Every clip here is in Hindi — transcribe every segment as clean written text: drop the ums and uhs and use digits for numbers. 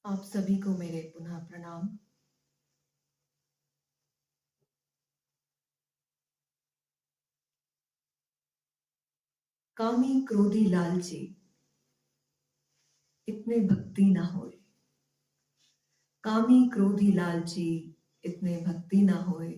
आप सभी को मेरे पुनः प्रणाम। कामी क्रोधी लालची इतने भक्ति न होए। कामी क्रोधी लालची इतने भक्ति न होए।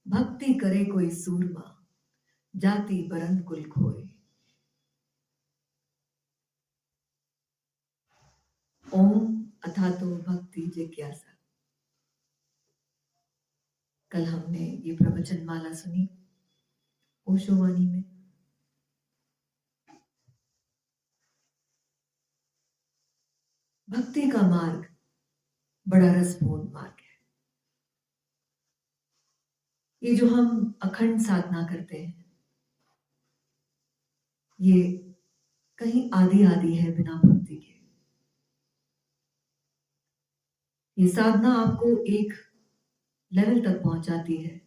भक्ति करे कोई सूरमा, जाति बरन कुल खोए। ओम अथा तो भक्ति जिज्ञासा। कल हमने ये प्रवचन माला सुनी ओशोवाणी में। भक्ति का मार्ग बड़ा रसपूर्ण मार्ग है। ये जो हम अखंड साधना करते हैं, ये कहीं आदि आदि है बिना भक्ति के। ये साधना आपको एक लेवल तक पहुंचाती है,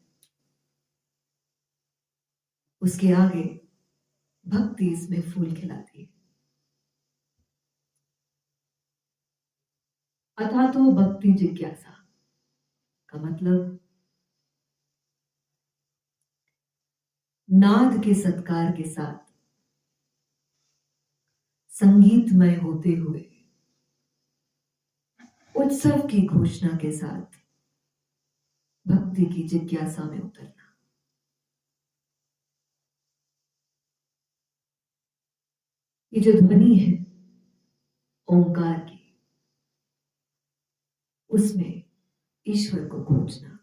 उसके आगे भक्ति इसमें फूल खिलाती है। अथा तो भक्ति जिज्ञासा का मतलब नाद के सत्कार के साथ, संगीतमय होते हुए, उत्सव की घोषणा के साथ भक्ति की जिज्ञासा में उतरना। ये जो ध्वनि है ओंकार की, उसमें ईश्वर को खोजना।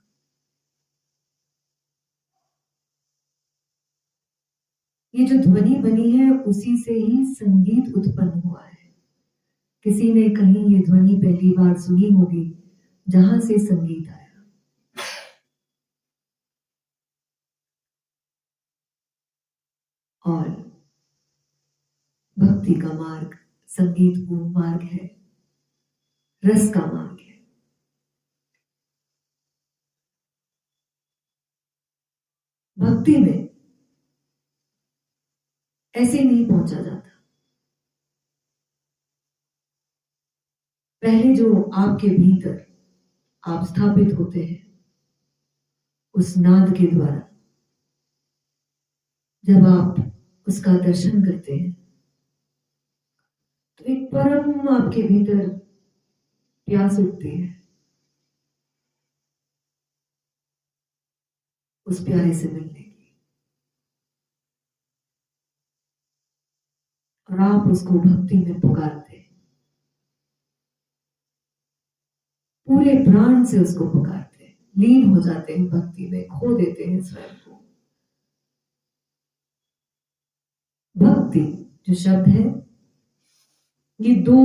ये जो ध्वनि बनी है उसी से ही संगीत उत्पन्न हुआ है। किसी ने कहीं ये ध्वनि पहली बार सुनी होगी जहां से संगीत आया। और भक्ति का मार्ग संगीतपूर्ण मार्ग है, रस का मार्ग है। भक्ति में ऐसे नहीं पहुंचा जाता। पहले जो आपके भीतर आप स्थापित होते हैं, उस नाद के द्वारा जब आप उसका दर्शन करते हैं, तो एक परम आपके भीतर प्यास उठती है उस प्यारे से मिलने की, और आप उसको भक्ति में पुकारते हैं, पूरे प्राण से उसको पुकारते हैं, लीन हो जाते हैं भक्ति में, खो देते हैं स्वयं को। भक्ति जो शब्द है, ये दो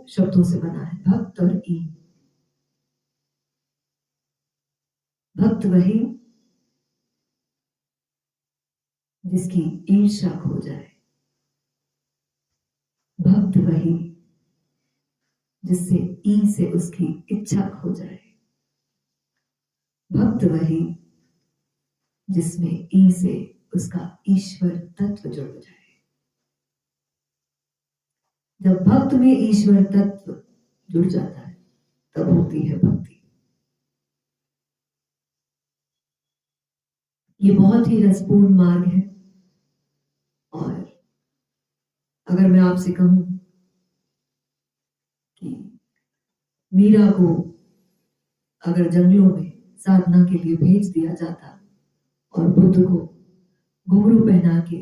शब्दों से बना है, भक्त और ई। भक्त वही जिसकी ईर्ष्या खो जाए, भक्त वही जिससे ई से उसकी इच्छा खो जाए, भक्त वही जिसमें ई से उसका ईश्वर तत्व जुड़ जाए। जब भक्त में ईश्वर तत्व जुड़ जाता है, तब होती है भक्ति। ये बहुत ही रसपूर्ण मार्ग है। और अगर मैं आपसे कहूं कि मीरा को अगर जंगलों में साधना के लिए भेज दिया जाता और बुद्ध को घुंघरू पहना के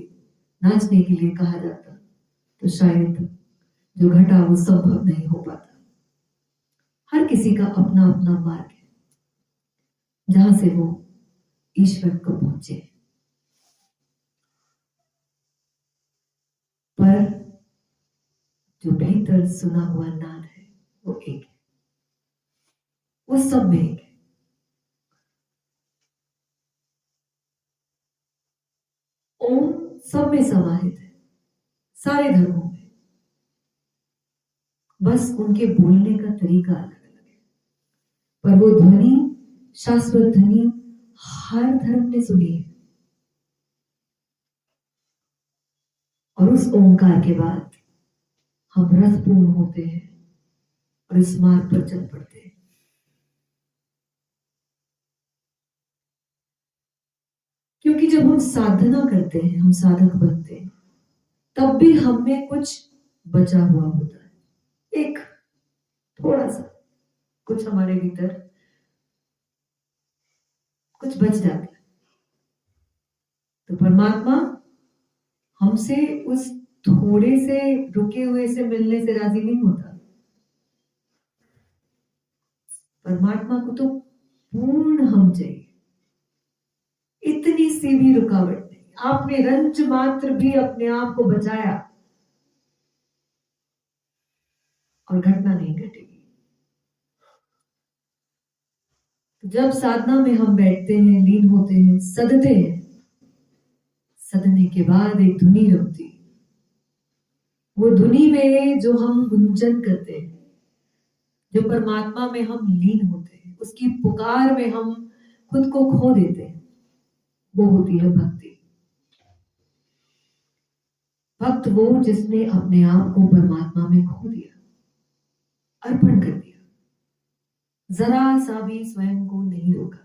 नाचने के लिए कहा जाता, तो शायद जो घटा वो संभव नहीं हो पाता। हर किसी का अपना अपना मार्ग है जहां से वो ईश्वर को पहुंचे। पर जो भीतर सुना हुआ नाद है वो एक है, वो सब में एक है। ओम सब में समाहित है, सारे धर्मों में, बस उनके बोलने का तरीका अलग अलग है। पर वो ध्वनि, शाश्वत ध्वनि हर धर्म ने सुनी है। और उस ओंकार के बाद हम रसपूर्ण होते हैं, और इस मार्ग पर चल पड़ते हैं। क्योंकि जब हम साधना करते हैं, हम साधक बनते हैं, तब भी हम में कुछ बचा हुआ होता है, एक थोड़ा सा कुछ हमारे भीतर कुछ बच जाता है। तो परमात्मा हमसे उस थोड़े से रुके हुए से मिलने से राजी नहीं होता। परमात्मा को तो पूर्ण हम चाहिए, इतनी सी भी रुकावट नहीं। आपने रंज मात्र भी अपने आप को बचाया और घटना नहीं घटेगी। तो जब साधना में हम बैठते हैं, लीन होते हैं, सदते हैं, सदने के बाद एक धुनी होती है। वो धुनी में जो हम गुंजन करते हैं, जो परमात्मा में हम लीन होते हैं, उसकी पुकार में हम खुद को खो देते हैं, वो होती है भक्ति। भक्त वो जिसने अपने आप को परमात्मा में खो दिया, अर्पण कर दिया, जरा सा भी स्वयं को नहीं रोका।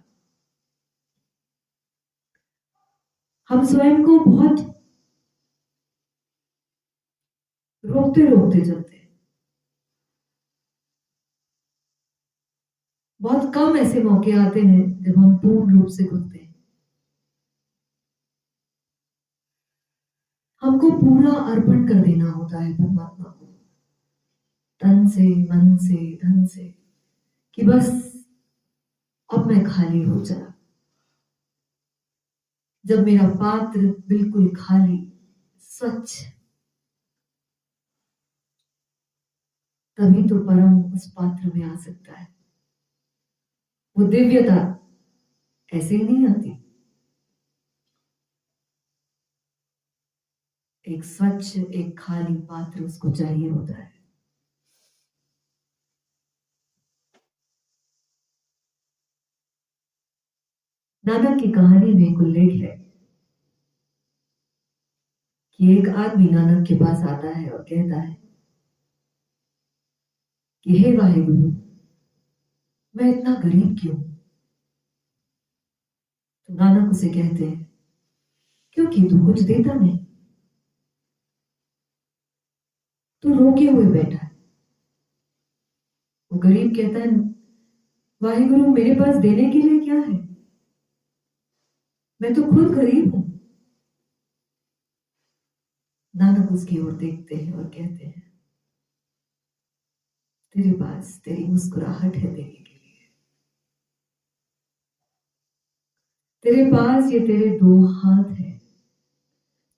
हम स्वयं को बहुत रोकते रोकते चलते हैं। बहुत कम ऐसे मौके आते हैं जब हम पूर्ण रूप से खुलते हैं। हमको पूरा अर्पण कर देना होता है परमात्मा को, तन से, मन से, धन से, कि बस अब मैं खाली हो चला। जब मेरा पात्र बिल्कुल खाली, स्वच्छ, तभी तो परम उस पात्र में आ सकता है। वो दिव्यता ऐसे ही नहीं आती। एक स्वच्छ, एक खाली पात्र उसको चाहिए होता है। नानक की कहानी में एक उल्लेख है कि एक आदमी नानक के पास आता है और कहता है कि हे वाहेगुरु, मैं इतना गरीब क्यों? तो नानक उसे कहते हैं, क्योंकि तू कुछ देता नहीं, तू रोके हुए बैठा है। वो गरीब कहता है, वाहेगुरु मेरे पास देने के लिए क्या है? मैं तो खुद गरीब हूं। नानक उसकी ओर देखते हैं और कहते हैं, तेरे पास तेरी मुस्कुराहट है देने के लिए, तेरे पास ये तेरे दो हाथ है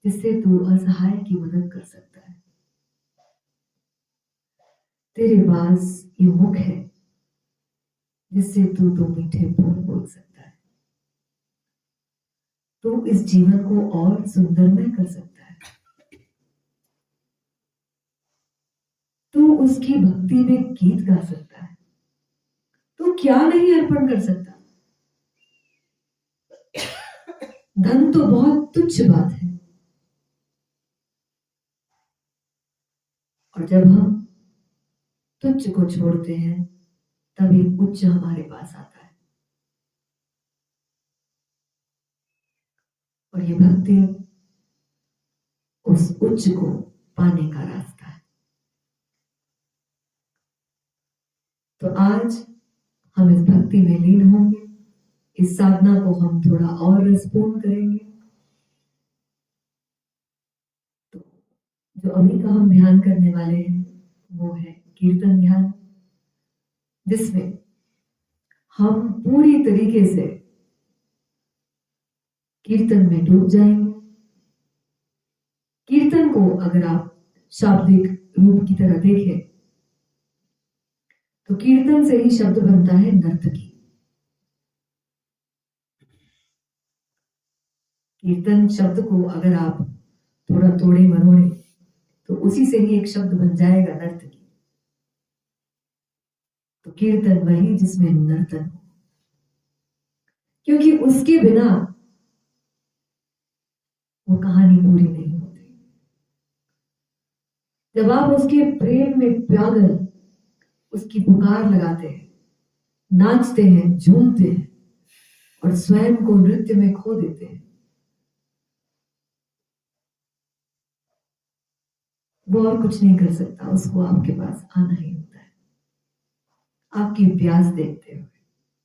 जिससे तू असहाय की मदद कर सकता है, तेरे पास ये मुख है जिससे तू दो मीठे बोल बोल सकता है, तू इस जीवन को और सुंदरमय कर सकता है, तू उसकी भक्ति में गीत गा सकता है, तू क्या नहीं अर्पण कर सकता। धन तो बहुत तुच्छ बात है, और जब हम तुच्छ को छोड़ते हैं तभी उच्च हमारे पास आता है। और ये भक्ति उस उच्च को पाने का रास्ता है। तो आज हम इस भक्ति में लीन होंगे, इस साधना को हम थोड़ा और रसपूर्ण करेंगे। तो जो अभी का हम ध्यान करने वाले हैं वो है कीर्तन ध्यान, जिसमें हम पूरी तरीके से कीर्तन में डूब जाएंगे। कीर्तन को अगर आप शाब्दिक रूप की तरह देखें तो कीर्तन से ही शब्द बनता है नर्तकी। कीर्तन शब्द को अगर आप थोड़ा तोड़े मरोड़े तो उसी से ही एक शब्द बन जाएगा नर्तकी। तो कीर्तन वही जिसमें नर्तन हो, क्योंकि उसके बिना वो कहानी पूरी नहीं होती। जब आप उसके प्रेम में पागल उसकी पुकार लगाते हैं, नाचते हैं, झूमते हैं और स्वयं को नृत्य में खो देते हैं, वो और कुछ नहीं कर सकता, उसको आपके पास आना ही होता है। आपकी प्यास देखते हुए